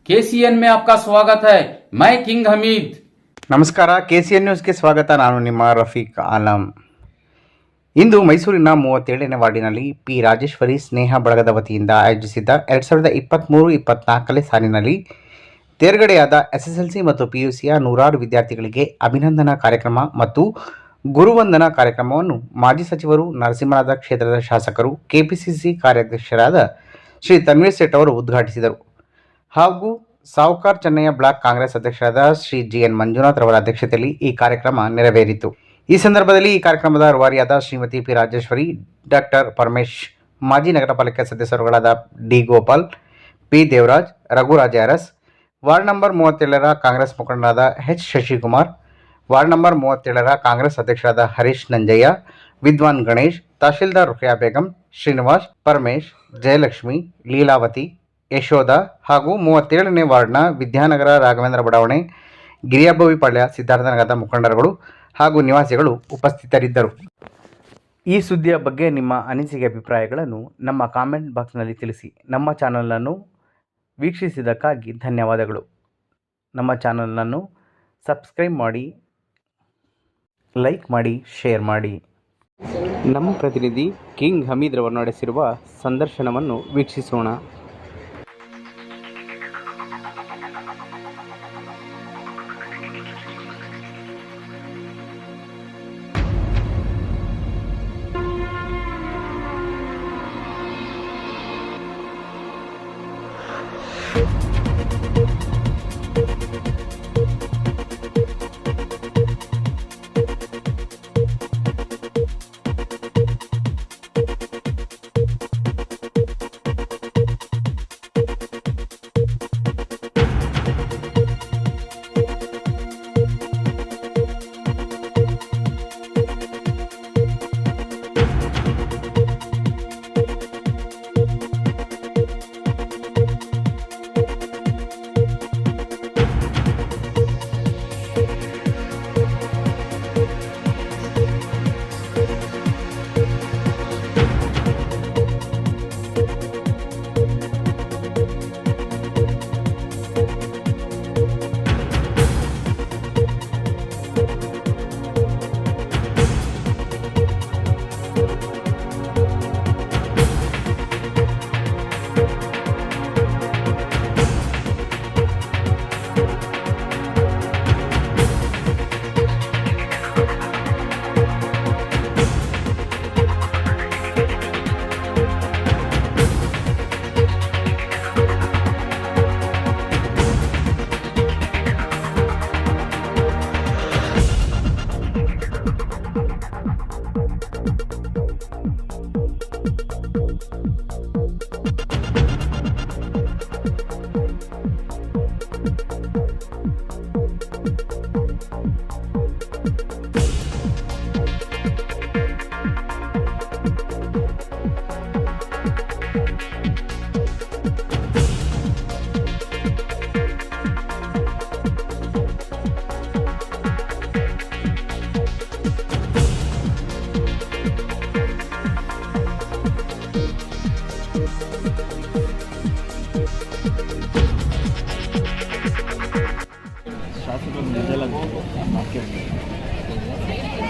KCN में आपका स्वागत है। मैं किंग हमीद। ನಮಸ್ಕಾರ, KCN ನ್ಯೂಸ್ಗೆ ಸ್ವಾಗತ. ನಾನು ನಿಮ್ಮ ರಫೀಕ್ ಆಲಂ. ಇಂದು ಮೈಸೂರಿನ 37ನೇ ವಾರ್ಡಿನಲ್ಲಿ ಪಿ ರಾಜೇಶ್ವರಿ ಸ್ನೇಹ ಬಳಗದ ವತಿಯಿಂದ ಆಯೋಜಿಸಿದ್ದ 2023-24ನೇ ಸಾಲಿನಲ್ಲಿ ತೇರ್ಗಡೆಯಾದ SSLC ಮತ್ತು PUCಯ ನೂರಾರು ವಿದ್ಯಾರ್ಥಿಗಳಿಗೆ ಅಭಿನಂದನಾ ಕಾರ್ಯಕ್ರಮ ಮತ್ತು ಗುರುವಂದನಾ ಕಾರ್ಯಕ್ರಮವನ್ನು ಮಾಜಿ ಸಚಿವರು, ನರಸಿಂಹರಾಜ ಕ್ಷೇತ್ರದ ಶಾಸಕರು, ಕೆಪಿಸಿಸಿ ಕಾರ್ಯಾಧ್ಯಕ್ಷರಾದ ಶ್ರೀ ತನ್ವೀರ್ ಸೇಠ್ ಅವರು ಉದ್ಘಾಟಿಸಿದರು. ಹಾಗೂ ಸಾವುಕಾರ್ ಚೆನ್ನಯ್ಯ ಬ್ಲಾಕ್ ಕಾಂಗ್ರೆಸ್ ಅಧ್ಯಕ್ಷರಾದ ಶ್ರೀ GN ಮಂಜುನಾಥ್ ರವರ ಅಧ್ಯಕ್ಷತೆಯಲ್ಲಿ ಈ ಕಾರ್ಯಕ್ರಮ ನೆರವೇರಿತು. ಈ ಸಂದರ್ಭದಲ್ಲಿ ಈ ಕಾರ್ಯಕ್ರಮದ ರೂವಾರಿಯಾದ ಶ್ರೀಮತಿ ಪಿ ರಾಜೇಶ್ವರಿ, ಡಾಕ್ಟರ್ ಪರಮೇಶ್, ಮಾಜಿ ನಗರ ಪಾಲಿಕೆ ಸದಸ್ಯರುಗಳಾದ D Gopal, P Devaraj, Raghuraja Aras, ward number 37ರ ಕಾಂಗ್ರೆಸ್ ಮುಖಂಡರಾದ H ಶಶಿಕುಮಾರ್, ವಾರ್ಡ್ ನಂಬರ್ 37ರ ಕಾಂಗ್ರೆಸ್ ಅಧ್ಯಕ್ಷರಾದ ಹರೀಶ್ ನಂಜಯ್ಯ, ವಿದ್ವಾನ್ ಗಣೇಶ್, ತಹಶೀಲ್ದಾರ್ ರುಖಿಯಾ ಬೇಗಂ, ಶ್ರೀನಿವಾಸ್, ಪರಮೇಶ್, ಜಯಲಕ್ಷ್ಮಿ, ಲೀಲಾವತಿ, ಯಶೋಧ ಹಾಗೂ 37ನೇ ವಾರ್ಡ್ನ ವಿದ್ಯಾನಗರ, ರಾಘವೇಂದ್ರ ಬಡಾವಣೆ, ಗಿರಿಯಾಬೋವಿಪಾಳ್ಯ, ಸಿದ್ಧಾರ್ಥನಗರದ ಮುಖಂಡರುಗಳು ಹಾಗೂ ನಿವಾಸಿಗಳು ಉಪಸ್ಥಿತರಿದ್ದರು. ಈ ಸುದ್ದಿಯ ಬಗ್ಗೆ ನಿಮ್ಮ ಅನಿಸಿಕೆ ಅಭಿಪ್ರಾಯಗಳನ್ನು ನಮ್ಮ ಕಾಮೆಂಟ್ ಬಾಕ್ಸ್ನಲ್ಲಿ ತಿಳಿಸಿ. ನಮ್ಮ ಚಾನಲನ್ನು ವೀಕ್ಷಿಸಿದ್ದಕ್ಕಾಗಿ ಧನ್ಯವಾದಗಳು. ನಮ್ಮ ಚಾನಲನ್ನು ಸಬ್ಸ್ಕ್ರೈಬ್ ಮಾಡಿ, ಲೈಕ್ ಮಾಡಿ, ಶೇರ್ ಮಾಡಿ. ನಮ್ಮ ಪ್ರತಿನಿಧಿ ಕಿಂಗ್ ಹಮೀದ್ ರವರು ನಡೆಸಿರುವ ಸಂದರ್ಶನವನ್ನು ವೀಕ್ಷಿಸೋಣ.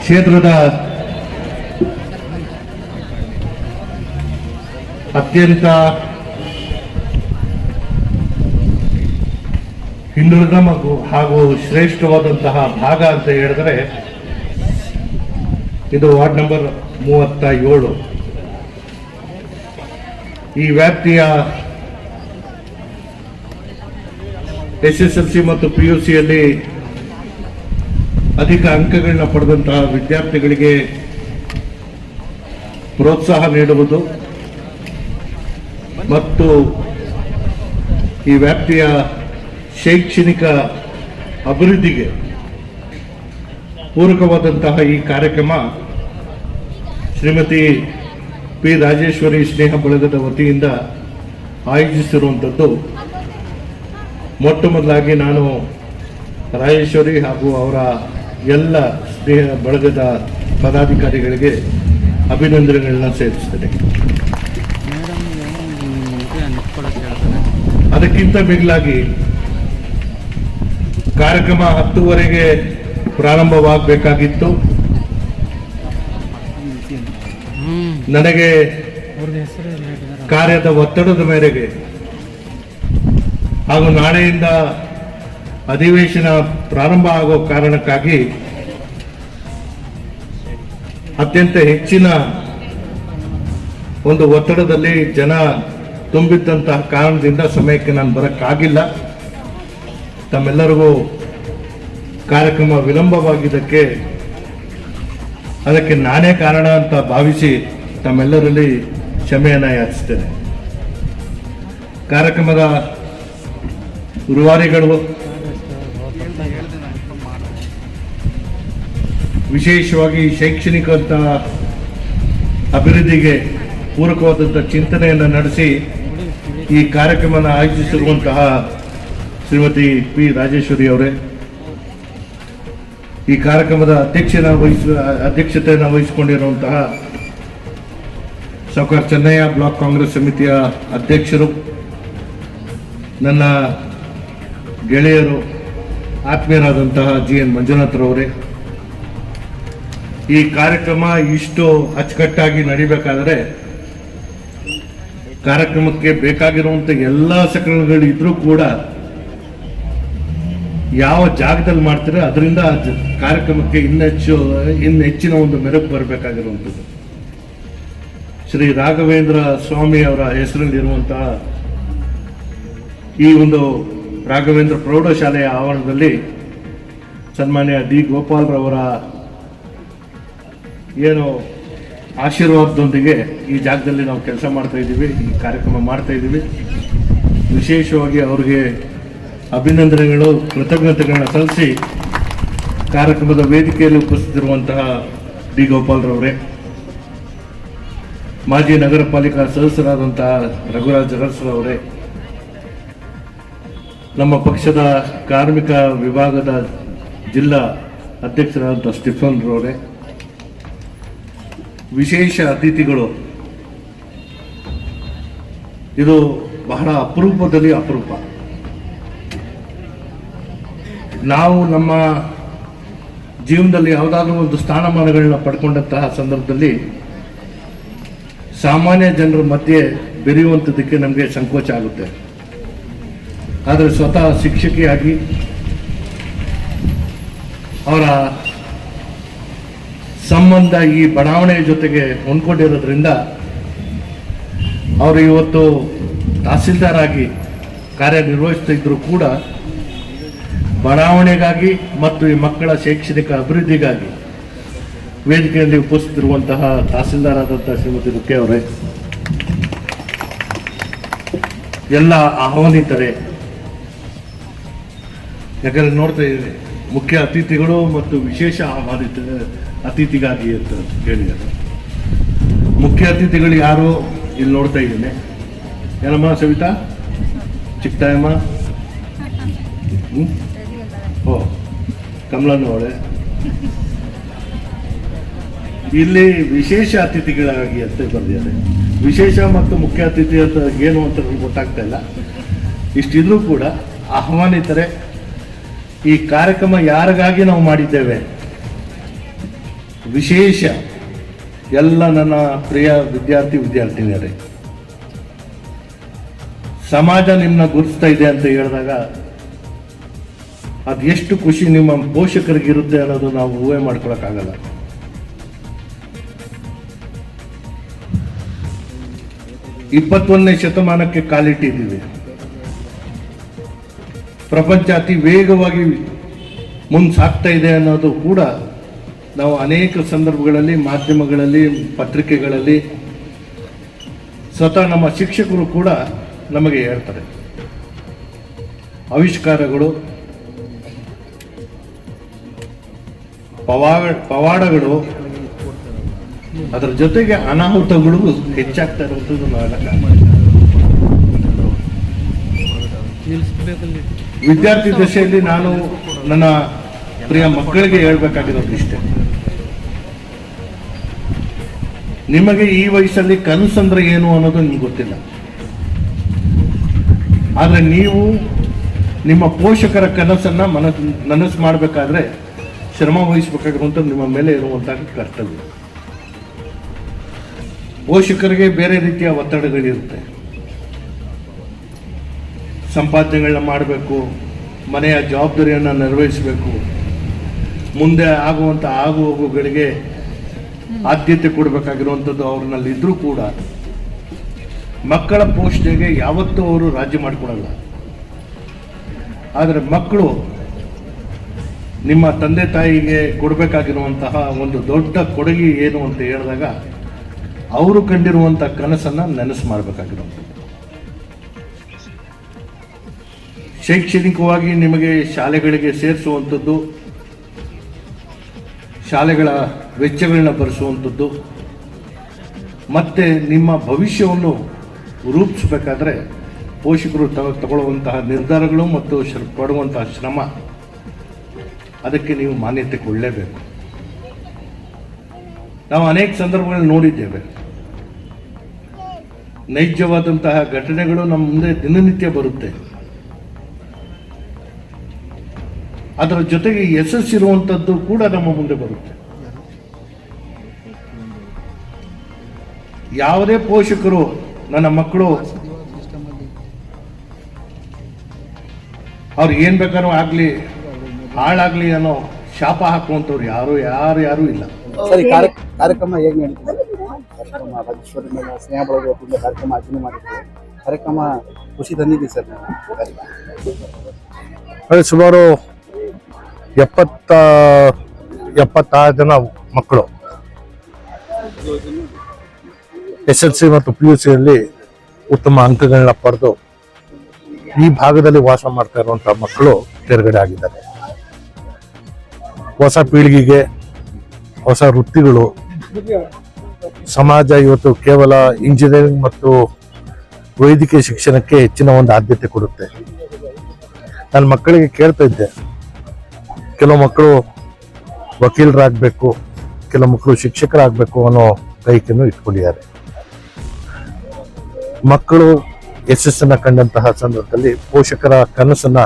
ಕ್ಷೇತ್ರದ ಅತ್ಯಂತ ಹಿಂದುಳಿದ ಹಾಗೂ ಶ್ರೇಷ್ಠವಾದಂತಹ ಭಾಗ ಅಂತ ಹೇಳಿದ್ರೆ ಇದು ವಾರ್ಡ್ ನಂಬರ್ 37. ಈ ವ್ಯಾಪ್ತಿಯ SSLC ಮತ್ತು PUCಯಲ್ಲಿ ಅಧಿಕ ಅಂಕಗಳನ್ನ ಪಡೆದಂತಹ ವಿದ್ಯಾರ್ಥಿಗಳಿಗೆ ಪ್ರೋತ್ಸಾಹ ನೀಡುವುದು ಮತ್ತು ಈ ವ್ಯಾಪ್ತಿಯ ಶೈಕ್ಷಣಿಕ ಅಭಿವೃದ್ಧಿಗೆ ಪೂರಕವಾದಂತಹ ಈ ಕಾರ್ಯಕ್ರಮ ಶ್ರೀಮತಿ ಪಿ ರಾಜೇಶ್ವರಿ ಸ್ನೇಹ ಬಳಗದ ವತಿಯಿಂದ ಆಯೋಜಿಸಿರುವಂಥದ್ದು. ಮೊಟ್ಟ ಮೊದಲಾಗಿ ನಾನು ರಾಜೇಶ್ವರಿ ಹಾಗೂ ಅವರ ಎಲ್ಲ ಸ್ನೇಹ ಬಳಗದ ಪದಾಧಿಕಾರಿಗಳಿಗೆ ಅಭಿನಂದನೆಗಳನ್ನ ಸೇರಿಸ್ತೇನೆ. ಅದಕ್ಕಿಂತ ಮಿಗಿಲಾಗಿ ಕಾರ್ಯಕ್ರಮ 10:00 ಪ್ರಾರಂಭವಾಗಬೇಕಾಗಿತ್ತು. ನನಗೆ ಕಾರ್ಯದ ಒತ್ತಡದ ಮೇರೆಗೆ ಹಾಗೂ ನಾಳೆಯಿಂದ ಅಧಿವೇಶನ ಪ್ರಾರಂಭ ಆಗೋ ಕಾರಣಕ್ಕಾಗಿ ಅತ್ಯಂತ ಹೆಚ್ಚಿನ ಒಂದು ಒತ್ತಡದಲ್ಲಿ ಜನ ತುಂಬಿದ್ದಂತಹ ಕಾರಣದಿಂದ ಸಮಯಕ್ಕೆ ನಾನು ಬರೋಕ್ಕಾಗಿಲ್ಲ. ತಮ್ಮೆಲ್ಲರಿಗೂ ಕಾರ್ಯಕ್ರಮ ವಿಳಂಬವಾಗಿದ್ದಕ್ಕೆ ಅದಕ್ಕೆ ನಾನೇ ಕಾರಣ ಅಂತ ಭಾವಿಸಿ ತಮ್ಮೆಲ್ಲರಲ್ಲಿ ಕ್ಷಮೆಯನ್ನು ಯಾಚಿಸ್ತೇನೆ. ಕಾರ್ಯಕ್ರಮದ ರೂವಾರಿಗಳು, ವಿಶೇಷವಾಗಿ ಶೈಕ್ಷಣಿಕ ಅಭಿವೃದ್ಧಿಗೆ ಪೂರಕವಾದಂಥ ಚಿಂತನೆಯನ್ನು ನಡೆಸಿ ಈ ಕಾರ್ಯಕ್ರಮನ ಆಯೋಜಿಸಿರುವಂತಹ ಶ್ರೀಮತಿ ಪಿ ರಾಜೇಶ್ವರಿ ಅವರೇ, ಈ ಕಾರ್ಯಕ್ರಮದ ಅಧ್ಯಕ್ಷತೆಯನ್ನು ವಹಿಸಿಕೊಂಡಿರುವಂತಹ ಸಾವುಕಾರ ಚೆನ್ನಯ್ಯ ಬ್ಲಾಕ್ ಕಾಂಗ್ರೆಸ್ ಸಮಿತಿಯ ಅಧ್ಯಕ್ಷರು, ನನ್ನ ಗೆಳೆಯರು, ಆತ್ಮೀಯರಾದಂತಹ GN ಮಂಜುನಾಥ್ರವರೇ, ಈ ಕಾರ್ಯಕ್ರಮ ಇಷ್ಟು ಅಚ್ಚುಕಟ್ಟಾಗಿ ನಡಿಬೇಕಾದರೆ ಕಾರ್ಯಕ್ರಮಕ್ಕೆ ಬೇಕಾಗಿರುವಂಥ ಎಲ್ಲ ಸಕಲಗಳು ಇದ್ರೂ ಕೂಡ ಯಾವ ಜಾಗದಲ್ಲಿ ಮಾಡ್ತೀರೋ ಅದರಿಂದ ಕಾರ್ಯಕ್ರಮಕ್ಕೆ ಇನ್ನು ಹೆಚ್ಚಿನ ಒಂದು ಮೆರುಗು ಬರಬೇಕಾಗಿರುವಂಥದ್ದು. ಶ್ರೀ ರಾಘವೇಂದ್ರ ಸ್ವಾಮಿ ಅವರ ಹೆಸರಲ್ಲಿರುವಂತಹ ಈ ಒಂದು ರಾಘವೇಂದ್ರ ಪ್ರೌಢಶಾಲೆಯ ಆವರಣದಲ್ಲಿ ಸನ್ಮಾನ್ಯ D. ಗೋಪಾಲ್ರವರ ಏನು ಆಶೀರ್ವಾದದೊಂದಿಗೆ ಈ ಜಾಗದಲ್ಲಿ ನಾವು ಕೆಲಸ ಮಾಡ್ತಾ ಇದ್ದೀವಿ, ಈ ಕಾರ್ಯಕ್ರಮ ಮಾಡ್ತಾ ಇದ್ದೀವಿ. ವಿಶೇಷವಾಗಿ ಅವರಿಗೆ ಅಭಿನಂದನೆಗಳು, ಕೃತಜ್ಞತೆಗಳನ್ನ ಸಲ್ಲಿಸಿ ಕಾರ್ಯಕ್ರಮದ ವೇದಿಕೆಯಲ್ಲಿ ಉಪಸ್ಥಿತಿರುವಂತಹ D. ಗೋಪಾಲ್ರವರೇ, ಮಾಜಿ ನಗರ ಪಾಲಿಕಾ ಸದಸ್ಯರಾದಂತಹ ರಘುರಾಜ್ ಅರಸರವರೇ, ನಮ್ಮ ಪಕ್ಷದ ಕಾರ್ಮಿಕ ವಿಭಾಗದ ಜಿಲ್ಲಾ ಅಧ್ಯಕ್ಷರಾದಂಥ ಸ್ಟಿಫನ್ ರವರೇ, ವಿಶೇಷ ಅತಿಥಿಗಳು, ಇದು ಬಹಳ ಅಪರೂಪದಲ್ಲಿ ಅಪರೂಪ. ನಾವು ನಮ್ಮ ಜೀವನದಲ್ಲಿ ಯಾವುದಾದ್ರೂ ಒಂದು ಸ್ಥಾನಮಾನಗಳನ್ನ ಪಡ್ಕೊಂಡಂತಹ ಸಂದರ್ಭದಲ್ಲಿ ಸಾಮಾನ್ಯ ಜನರ ಮಧ್ಯೆ ಬೆರೆಯುವಂಥದ್ದಕ್ಕೆ ನಮಗೆ ಸಂಕೋಚ ಆಗುತ್ತೆ. ಆದರೆ ಸ್ವತಃ ಶಿಕ್ಷಕಿಯಾಗಿ ಅವರ ಸಂಬಂಧ ಈ ಬಡಾವಣೆಯ ಜೊತೆಗೆ ಹೊಂದ್ಕೊಂಡಿರೋದ್ರಿಂದ ಅವರು ಇವತ್ತು ತಹಸೀಲ್ದಾರ್ ಆಗಿ ಕಾರ್ಯನಿರ್ವಹಿಸ್ತಾ ಇದ್ರೂ ಕೂಡ ಬಡಾವಣೆಗಾಗಿ ಮತ್ತು ಈ ಮಕ್ಕಳ ಶೈಕ್ಷಣಿಕ ಅಭಿವೃದ್ಧಿಗಾಗಿ ವೇದಿಕೆಯಲ್ಲಿ ಉಪಸ್ಥಿತಿರುವಂತಹ ತಹಸೀಲ್ದಾರ್ ಆದಂತಹ ಶ್ರೀಮತಿ ರುಕ್ಕೆ ಅವರೇ, ಎಲ್ಲ ಆಹ್ವಾನಿತರೆ, ಯಾಕಂದ್ರೆ ನೋಡ್ತಾ ಇದ್ದೀನಿ ಮುಖ್ಯ ಅತಿಥಿಗಳು ಮತ್ತು ವಿಶೇಷ ಆಹ್ವಾನಿತ ಅತಿಥಿಗಾಗಿ ಅಂತ ಹೇಳಿದ್ದಾರೆ. ಮುಖ್ಯ ಅತಿಥಿಗಳು ಯಾರು ಇಲ್ಲಿ ನೋಡ್ತಾ ಇದ್ದೀನಿ. ಏನಮ್ಮ ಸವಿತಾ, ಚಿಕ್ಕತಾಯಮ್ಮ, ಓ ಕಮಲನ್ನು ಅವಳೆ. ಇಲ್ಲಿ ವಿಶೇಷ ಅತಿಥಿಗಳಾಗಿ ಅಂತ ಬರ್ದಿದ್ದಾರೆ. ವಿಶೇಷ ಮತ್ತು ಮುಖ್ಯ ಅತಿಥಿ ಅಂತ ಏನು ಅಂತ ಗೊತ್ತಾಗ್ತಾ ಇಲ್ಲ. ಇಷ್ಟಿದ್ರೂ ಕೂಡ ಆಹ್ವಾನಿತರೆ, ಈ ಕಾರ್ಯಕ್ರಮ ಯಾರಿಗಾಗಿ ನಾವು ಮಾಡಿದ್ದೇವೆ, ವಿಶೇಷ ಎಲ್ಲ ನನ್ನ ಪ್ರಿಯ ವಿದ್ಯಾರ್ಥಿನಿಯರೇ, ಸಮಾಜ ನಿಮ್ಮನ್ನ ಗುರುತಿಸ್ತಾ ಇದೆ ಅಂತ ಹೇಳಿದಾಗ ಅದು ಎಷ್ಟು ಖುಷಿ ನಿಮ್ಮ ಪೋಷಕರಿಗಿರುತ್ತೆ ಅನ್ನೋದು ನಾವು ಊಹೆ ಮಾಡ್ಕೊಳಕ್ಕಾಗಲ್ಲ. ಇಪ್ಪತ್ತೊಂದನೇ ಶತಮಾನಕ್ಕೆ ಕಾಲಿಟ್ಟಿದ್ದೀವಿ. ಪ್ರಪಂಚ ಅತಿ ವೇಗವಾಗಿ ಮುಂದೆ ಸಾಗ್ತಾ ಇದೆ ಅನ್ನೋದು ಕೂಡ ನಾವು ಅನೇಕ ಸಂದರ್ಭಗಳಲ್ಲಿ, ಮಾಧ್ಯಮಗಳಲ್ಲಿ, ಪತ್ರಿಕೆಗಳಲ್ಲಿ, ಸ್ವತಃ ನಮ್ಮ ಶಿಕ್ಷಕರು ಕೂಡ ನಮಗೆ ಹೇಳ್ತಾರೆ. ಆವಿಷ್ಕಾರಗಳು, ಪವಾಡಗಳು, ಅದರ ಜೊತೆಗೆ ಅನಾಹುತಗಳು ಹೆಚ್ಚಾಗ್ತಾ ಇರುವಂಥದ್ದು ನಾವೆಲ್ಲ ವಿದ್ಯಾರ್ಥಿ ದಶೆಯಲ್ಲಿ ನಾನು ನನ್ನ ಪ್ರಿಯ ಮಕ್ಕಳಿಗೆ ಹೇಳ್ಬೇಕಾಗಿರೋದು ಇಷ್ಟೇ. ನಿಮಗೆ ಈ ವಯಸ್ಸಲ್ಲಿ ಕನಸಂದ್ರೆ ಏನು ಅನ್ನೋದು ನಿಮ್ಗೆ ಗೊತ್ತಿಲ್ಲ. ಆದರೆ ನೀವು ನಿಮ್ಮ ಪೋಷಕರ ಕನಸನ್ನು ನನಸು ಮಾಡಬೇಕಾದ್ರೆ ಶ್ರಮ ವಹಿಸಬೇಕಾಗಿರುವಂಥದ್ದು ನಿಮ್ಮ ಮೇಲೆ ಇರುವಂತಹ ಕರ್ತವ್ಯ. ಪೋಷಕರಿಗೆ ಬೇರೆ ರೀತಿಯ ಒತ್ತಡಗಳಿರುತ್ತೆ. ಸಂಪಾದನೆಗಳನ್ನ ಮಾಡಬೇಕು, ಮನೆಯ ಜವಾಬ್ದಾರಿಯನ್ನು ನಿರ್ವಹಿಸಬೇಕು, ಮುಂದೆ ಆಗುವಂಥ ಆಗುಹೋಗುಗಳಿಗೆ ಆದ್ಯತೆ ಕೊಡಬೇಕಾಗಿರುವಂಥದ್ದು ಅವ್ರನ್ನಲ್ಲಿ ಇದ್ರೂ ಕೂಡ ಮಕ್ಕಳ ಪೋಷಣೆಗೆ ಯಾವತ್ತೂ ಅವರು ರಾಜಿ ಮಾಡಿಕೊಡಲ್ಲ. ಆದರೆ ಮಕ್ಕಳು ನಿಮ್ಮ ತಂದೆ ತಾಯಿಗೆ ಕೊಡಬೇಕಾಗಿರುವಂತಹ ಒಂದು ದೊಡ್ಡ ಕೊಡುಗೆ ಏನು ಅಂತ ಹೇಳಿದಾಗ ಅವರು ಕಂಡಿರುವಂಥ ಕನಸನ್ನು ನೆನಸು ಮಾಡಬೇಕಾಗಿರುವಂಥದ್ದು. ಶೈಕ್ಷಣಿಕವಾಗಿ ನಿಮಗೆ ಶಾಲೆಗಳಿಗೆ ಸೇರಿಸುವಂಥದ್ದು, ಶಾಲೆಗಳ ವೆಚ್ಚಗಳನ್ನ ಭರಿಸುವಂಥದ್ದು, ಮತ್ತು ನಿಮ್ಮ ಭವಿಷ್ಯವನ್ನು ರೂಪಿಸಬೇಕಾದ್ರೆ ಪೋಷಕರು ತಗೊಳ್ಳುವಂತಹ ನಿರ್ಧಾರಗಳು ಮತ್ತು ಪಡುವಂತಹ ಶ್ರಮ, ಅದಕ್ಕೆ ನೀವು ಮಾನ್ಯತೆ ಕೊಡಲೇಬೇಕು. ನಾವು ಅನೇಕ ಸಂದರ್ಭಗಳಲ್ಲಿ ನೋಡಿದ್ದೇವೆ. ನೈಜವಾದಂತಹ ಘಟನೆಗಳು ನಮ್ಮ ಮುಂದೆ ದಿನನಿತ್ಯ ಬರುತ್ತೆ. ಅದರ ಜೊತೆಗೆ ಯಶಸ್ಸಿರುವಂಥದ್ದು ಕೂಡ ನಮ್ಮ ಮುಂದೆ ಬರುತ್ತೆ. ಯಾವುದೇ ಪೋಷಕರು ನನ್ನ ಮಕ್ಕಳು ಅವ್ರು ಏನು ಬೇಕಾದ್ರೂ ಆಗಲಿ, ಹಾಳಾಗಲಿ ಅನ್ನೋ ಶಾಪ ಹಾಕುವಂಥವ್ರು ಯಾರು ಇಲ್ಲ. ಸರಿ, ಕಾರ್ಯಕ್ರಮ ಹೇಗೆ ನಡೀತಿದೆ? ಕಾರ್ಯಕ್ರಮ ರಾಜೇಶ್ವರಿ ಮೇಲೆ ಸ್ನೇಹ ಬಳಗ ವತಿಯಿಂದ ಕಾರ್ಯಕ್ರಮ ಆಚರಣೆ ಮಾಡಿದ್ದೀವಿ. ಕಾರ್ಯಕ್ರಮ ಖುಷಿ ತಂದಿದ್ದೀವಿ ಸರ್. ಅದೇ ಸುಮಾರು 76 ಜನ ಮಕ್ಕಳು SSLC ಮತ್ತು PUCಯಲ್ಲಿ ಉತ್ತಮ ಅಂಕಗಳನ್ನ ಪಡೆದು ಈ ಭಾಗದಲ್ಲಿ ವಾಸ ಮಾಡ್ತಾ ಇರುವಂತಹ ಮಕ್ಕಳು ತೆರಗಡೆ ಆಗಿದ್ದಾರೆ. ಹೊಸ ಪೀಳಿಗೆಗೆ ಹೊಸ ವೃತ್ತಿಗಳು, ಸಮಾಜ ಇವತ್ತು ಕೇವಲ ಇಂಜಿನಿಯರಿಂಗ್ ಮತ್ತು ವೈದ್ಯಕೀಯ ಶಿಕ್ಷಣಕ್ಕೆ ಹೆಚ್ಚಿನ ಒಂದು ಆದ್ಯತೆ ಕೊಡುತ್ತೆ. ನನ್ನ ಮಕ್ಕಳಿಗೆ ಕೇಳ್ತಾ ಇದ್ದೆ, ಕೆಲವು ಮಕ್ಕಳು ವಕೀಲರಾಗಬೇಕು, ಕೆಲವು ಮಕ್ಕಳು ಶಿಕ್ಷಕರಾಗಬೇಕು ಅನ್ನೋ ಬಯಕೆಯನ್ನು ಇಟ್ಕೊಂಡಿದ್ದಾರೆ. ಮಕ್ಕಳು ಯಶಸ್ಸನ್ನ ಕಂಡಂತಹ ಸಂದರ್ಭದಲ್ಲಿ ಪೋಷಕರ ಕನಸನ್ನ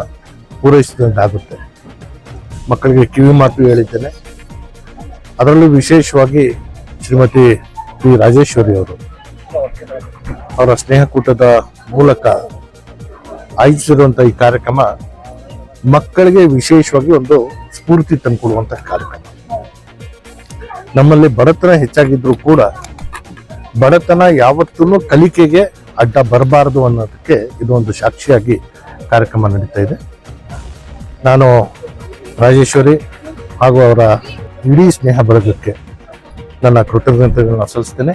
ಪೂರೈಸಿದಂತಾಗುತ್ತೆ. ಮಕ್ಕಳಿಗೆ ಕಿವಿ ಮಾತು ಹೇಳಿದ್ದೇನೆ. ಅದರಲ್ಲೂ ವಿಶೇಷವಾಗಿ ಶ್ರೀಮತಿ ಪಿ ರಾಜೇಶ್ವರಿ ಅವರು ಅವರ ಸ್ನೇಹಕೂಟದ ಮೂಲಕ ಆಯೋಜಿಸಿರುವಂಥ ಈ ಕಾರ್ಯಕ್ರಮ ಮಕ್ಕಳಿಗೆ ವಿಶೇಷವಾಗಿ ಒಂದು ಸ್ಫೂರ್ತಿ ತಂದುಕೊಡುವಂತಹ ಕಾರ್ಯಕ್ರಮ. ನಮ್ಮಲ್ಲಿ ಬಡತನ ಹೆಚ್ಚಾಗಿದ್ರೂ ಕೂಡ ಬಡತನ ಯಾವತ್ತೂ ಕಲಿಕೆಗೆ ಅಡ್ಡ ಬರಬಾರದು ಅನ್ನೋದಕ್ಕೆ ಇದೊಂದು ಸಾಕ್ಷಿಯಾಗಿ ಕಾರ್ಯಕ್ರಮ ನಡೀತಾ ಇದೆ. ನಾನು ರಾಜೇಶ್ವರಿ ಹಾಗೂ ಅವರ ಇಡೀ ಸ್ನೇಹ ಬಳಗಕ್ಕೆ ನನ್ನ ಕೃತಜ್ಞತೆಗಳನ್ನ ಸಲ್ಲಿಸ್ತೇನೆ.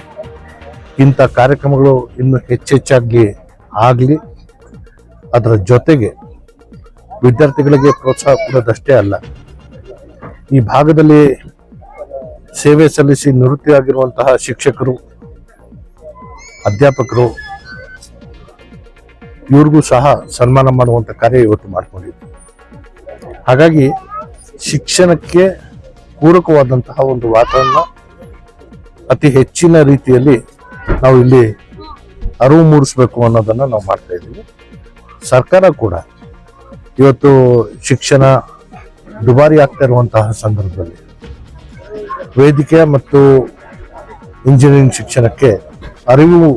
ಇಂಥ ಕಾರ್ಯಕ್ರಮಗಳು ಇನ್ನು ಹೆಚ್ಚೆಚ್ಚಾಗಿ ಆಗಲಿ. ಅದರ ಜೊತೆಗೆ ವಿದ್ಯಾರ್ಥಿಗಳಿಗೆ ಪ್ರೋತ್ಸಾಹ ಕೊಡೋದಷ್ಟೇ ಅಲ್ಲ, ಈ ಭಾಗದಲ್ಲಿ ಸೇವೆ ಸಲ್ಲಿಸಿ ನಿವೃತ್ತಿಯಾಗಿರುವಂತಹ ಶಿಕ್ಷಕರು, ಅಧ್ಯಾಪಕರು, ಇವ್ರಿಗೂ ಸಹ ಸನ್ಮಾನ ಮಾಡುವಂಥ ಕಾರ್ಯ ಇವತ್ತು ಮಾಡ್ಕೊಂಡಿದ್ವಿ. ಹಾಗಾಗಿ ಶಿಕ್ಷಣಕ್ಕೆ ಪೂರಕವಾದಂತಹ ಒಂದು ವಾತಾವರಣ ಅತಿ ಹೆಚ್ಚಿನ ರೀತಿಯಲ್ಲಿ ನಾವು ಇಲ್ಲಿ ಅರಿವು ಮೂಡಿಸ್ಬೇಕು ಅನ್ನೋದನ್ನ ನಾವು ಮಾಡ್ತಾ ಇದ್ದೀವಿ. ಸರ್ಕಾರ ಕೂಡ ಇವತ್ತು ಶಿಕ್ಷಣ ದುಬಾರಿ ಆಗ್ತಾ ಇರುವಂತಹ ಸಂದರ್ಭದಲ್ಲಿ ವೈದ್ಯಕೀಯ ಮತ್ತು ಇಂಜಿನಿಯರಿಂಗ್ ಶಿಕ್ಷಣಕ್ಕೆ ಅರಿವು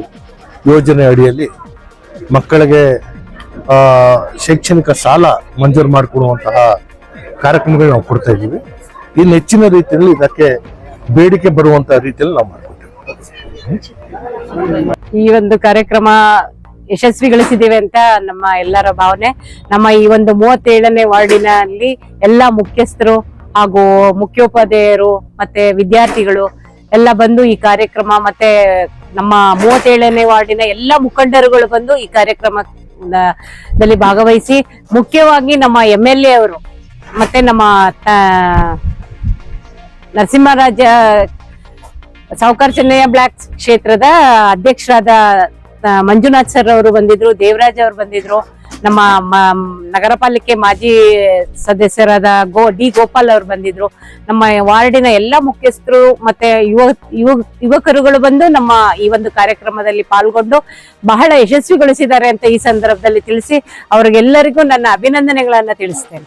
ಯೋಜನೆ ಅಡಿಯಲ್ಲಿ ಮಕ್ಕಳಿಗೆ ಶೈಕ್ಷಣಿಕ ಸಾಲ ಮಂಜೂರು ಮಾಡಿಕೊಡುವಂತಹ ಕಾರ್ಯಕ್ರಮಗಳು ನಾವು ಕೊಡ್ತಾ ಇದ್ದೀವಿ. ಇನ್ನು ಹೆಚ್ಚಿನ ರೀತಿಯಲ್ಲಿ ಇದಕ್ಕೆ ಬೇಡಿಕೆ ಬರುವಂತಹ ರೀತಿಯಲ್ಲಿ ನಾವು ಮಾಡ್ಕೊಡ್ತೀವಿ. ಈ ಒಂದು ಕಾರ್ಯಕ್ರಮ ಯಶಸ್ವಿಗೊಳಿಸಿದ್ದೇವೆ ಅಂತ ನಮ್ಮ ಎಲ್ಲರ ಭಾವನೆ. ನಮ್ಮ ಈ ಒಂದು 37ನೇ ವಾರ್ಡಿನಲ್ಲಿ ಎಲ್ಲ ಮುಖ್ಯಸ್ಥರು ಹಾಗೂ ಮುಖ್ಯೋಪಾಧ್ಯಾಯರು ಮತ್ತೆ ವಿದ್ಯಾರ್ಥಿಗಳು ಎಲ್ಲ ಬಂದು ಈ ಕಾರ್ಯಕ್ರಮ, ಮತ್ತೆ ನಮ್ಮ 37ನೇ ವಾರ್ಡಿನ ಎಲ್ಲ ಮುಖಂಡರುಗಳು ಬಂದು ಈ ಕಾರ್ಯಕ್ರಮದಲ್ಲಿ ಭಾಗವಹಿಸಿ, ಮುಖ್ಯವಾಗಿ ನಮ್ಮ MLA ಅವರು ಮತ್ತೆ ನಮ್ಮ ನರಸಿಂಹರಾಜ ಸಾವುಕಾರ ಚೆನ್ನಯ್ಯ ಬ್ಲಾಕ್ ಕ್ಷೇತ್ರದ ಅಧ್ಯಕ್ಷರಾದ ಮಂಜುನಾಥ್ ಸರ್ ಅವರು ಬಂದಿದ್ರು, ದೇವರಾಜ್ ಅವರು ಬಂದಿದ್ರು, ನಮ್ಮ ನಗರ ಪಾಲಿಕೆ ಮಾಜಿ ಸದಸ್ಯರಾದ ಡಿ ಗೋಪಾಲ್ ಅವರು ಬಂದಿದ್ರು. ನಮ್ಮ ವಾರ್ಡಿನ ಎಲ್ಲಾ ಮುಖ್ಯಸ್ಥರು ಮತ್ತೆ ಯುವಕರುಗಳು ಬಂದು ನಮ್ಮ ಈ ಒಂದು ಕಾರ್ಯಕ್ರಮದಲ್ಲಿ ಪಾಲ್ಗೊಂಡು ಬಹಳ ಯಶಸ್ವಿಗೊಳಿಸಿದ್ದಾರೆ ಅಂತ ಈ ಸಂದರ್ಭದಲ್ಲಿ ತಿಳಿಸಿ ಅವರಿಗೆಲ್ಲರಿಗೂ ನನ್ನ ಅಭಿನಂದನೆಗಳನ್ನ ತಿಳಿಸ್ತೇನೆ.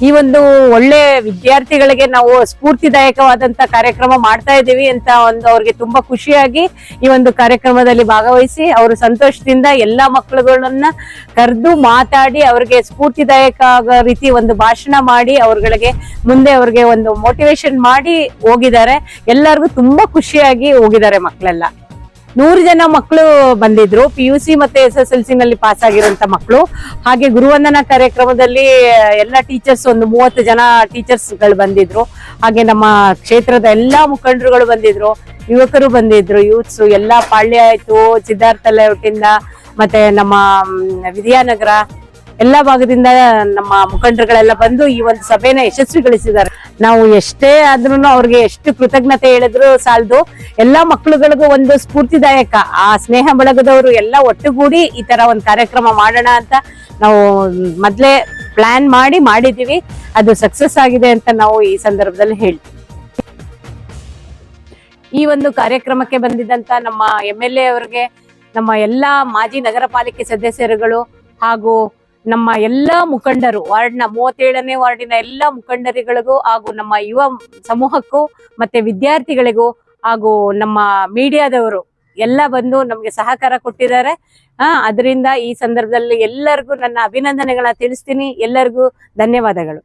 ಈ ಒಂದು ಒಳ್ಳೆ ವಿದ್ಯಾರ್ಥಿಗಳಿಗೆ ನಾವು ಸ್ಫೂರ್ತಿದಾಯಕವಾದಂತ ಕಾರ್ಯಕ್ರಮ ಮಾಡ್ತಾ ಇದ್ದೀವಿ ಅಂತ ಅವ್ರಿಗೆ ತುಂಬಾ ಖುಷಿಯಾಗಿ ಈ ಒಂದು ಕಾರ್ಯಕ್ರಮದಲ್ಲಿ ಭಾಗವಹಿಸಿ ಅವರು ಸಂತೋಷದಿಂದ ಎಲ್ಲಾ ಮಕ್ಕಳುಗಳನ್ನ ಕರೆದು ಮಾತಾಡಿ ಅವ್ರಿಗೆ ಸ್ಫೂರ್ತಿದಾಯಕ ಆಗೋ ರೀತಿ ಒಂದು ಭಾಷಣ ಮಾಡಿ ಅವ್ರಗಳಿಗೆ ಮುಂದೆ ಅವ್ರಿಗೆ ಒಂದು ಮೋಟಿವೇಶನ್ ಮಾಡಿ ಹೋಗಿದ್ದಾರೆ. ಎಲ್ಲರಿಗೂ ತುಂಬಾ ಖುಷಿಯಾಗಿ ಹೋಗಿದ್ದಾರೆ ಮಕ್ಕಳೆಲ್ಲ. 100 ಜನ ಮಕ್ಕಳು ಬಂದಿದ್ರು, PUC ಮತ್ತೆ SSLC ನಲ್ಲಿ ಪಾಸ್ ಆಗಿರುವಂತ ಮಕ್ಕಳು. ಹಾಗೆ ಗುರುವಂದನಾ ಕಾರ್ಯಕ್ರಮದಲ್ಲಿ ಎಲ್ಲ ಟೀಚರ್ಸ್ ಒಂದು 30 ಜನ ಟೀಚರ್ಸ್ ಗಳು ಬಂದಿದ್ರು. ಹಾಗೆ ನಮ್ಮ ಕ್ಷೇತ್ರದ ಎಲ್ಲಾ ಮುಖಂಡರುಗಳು ಬಂದಿದ್ರು, ಯುವಕರು ಬಂದಿದ್ರು, ಯೂತ್ಸ್ ಎಲ್ಲಾ ಪಾಳ್ಯ ಆಯ್ತು, ಸಿದ್ಧಾರ್ಥ ಲೇಔಟ್ ಇಂದ ಮತ್ತೆ ನಮ್ಮ ವಿದ್ಯಾನಗರ ಎಲ್ಲಾ ಭಾಗದಿಂದ ನಮ್ಮ ಮುಖಂಡರುಗಳೆಲ್ಲ ಬಂದು ಈ ಒಂದು ಸಭೆನ ಯಶಸ್ವಿಗೊಳಿಸಿದ್ದಾರೆ. ನಾವು ಎಷ್ಟೇ ಆದ್ರೂ ಅವ್ರಿಗೆ ಎಷ್ಟು ಕೃತಜ್ಞತೆ ಹೇಳಿದ್ರು ಸಾಲದು. ಎಲ್ಲಾ ಮಕ್ಕಳುಗಳಿಗೂ ಒಂದು ಸ್ಫೂರ್ತಿದಾಯಕ ಆ ಸ್ನೇಹ ಬಳಗದವರು ಎಲ್ಲ ಒಟ್ಟುಗೂಡಿ ಈ ತರ ಒಂದು ಕಾರ್ಯಕ್ರಮ ಮಾಡೋಣ ಅಂತ ನಾವು ಮೊದ್ಲೇ ಪ್ಲಾನ್ ಮಾಡಿದೀವಿ. ಅದು ಸಕ್ಸಸ್ ಆಗಿದೆ ಅಂತ ನಾವು ಈ ಸಂದರ್ಭದಲ್ಲಿ ಹೇಳ್ತೀವಿ. ಈ ಒಂದು ಕಾರ್ಯಕ್ರಮಕ್ಕೆ ಬಂದಿದ್ದಂತ ನಮ್ಮ MLA ಅವರಿಗೆ, ನಮ್ಮ ಎಲ್ಲಾ ಮಾಜಿ ನಗರ ಪಾಲಿಕೆ ಸದಸ್ಯರುಗಳು ಹಾಗೂ ನಮ್ಮ ಎಲ್ಲಾ ಮುಖಂಡರು, ವಾರ್ಡ್ನ 37ನೇ ವಾರ್ಡಿನ ಎಲ್ಲಾ ಮುಖಂಡರುಗಳಿಗೂ ಹಾಗೂ ನಮ್ಮ ಯುವ ಸಮೂಹಕ್ಕೂ ಮತ್ತೆ ವಿದ್ಯಾರ್ಥಿಗಳಿಗೂ ಹಾಗೂ ನಮ್ಮ ಮೀಡಿಯಾದವರು ಎಲ್ಲ ಬಂದು ನಮ್ಗೆ ಸಹಕಾರ ಕೊಟ್ಟಿದ್ದಾರೆ. ಅದರಿಂದ ಈ ಸಂದರ್ಭದಲ್ಲಿ ಎಲ್ಲರಿಗೂ ನನ್ನ ಅಭಿನಂದನೆಗಳನ್ನ ತಿಳಿಸ್ತೀನಿ. ಎಲ್ಲರಿಗೂ ಧನ್ಯವಾದಗಳು.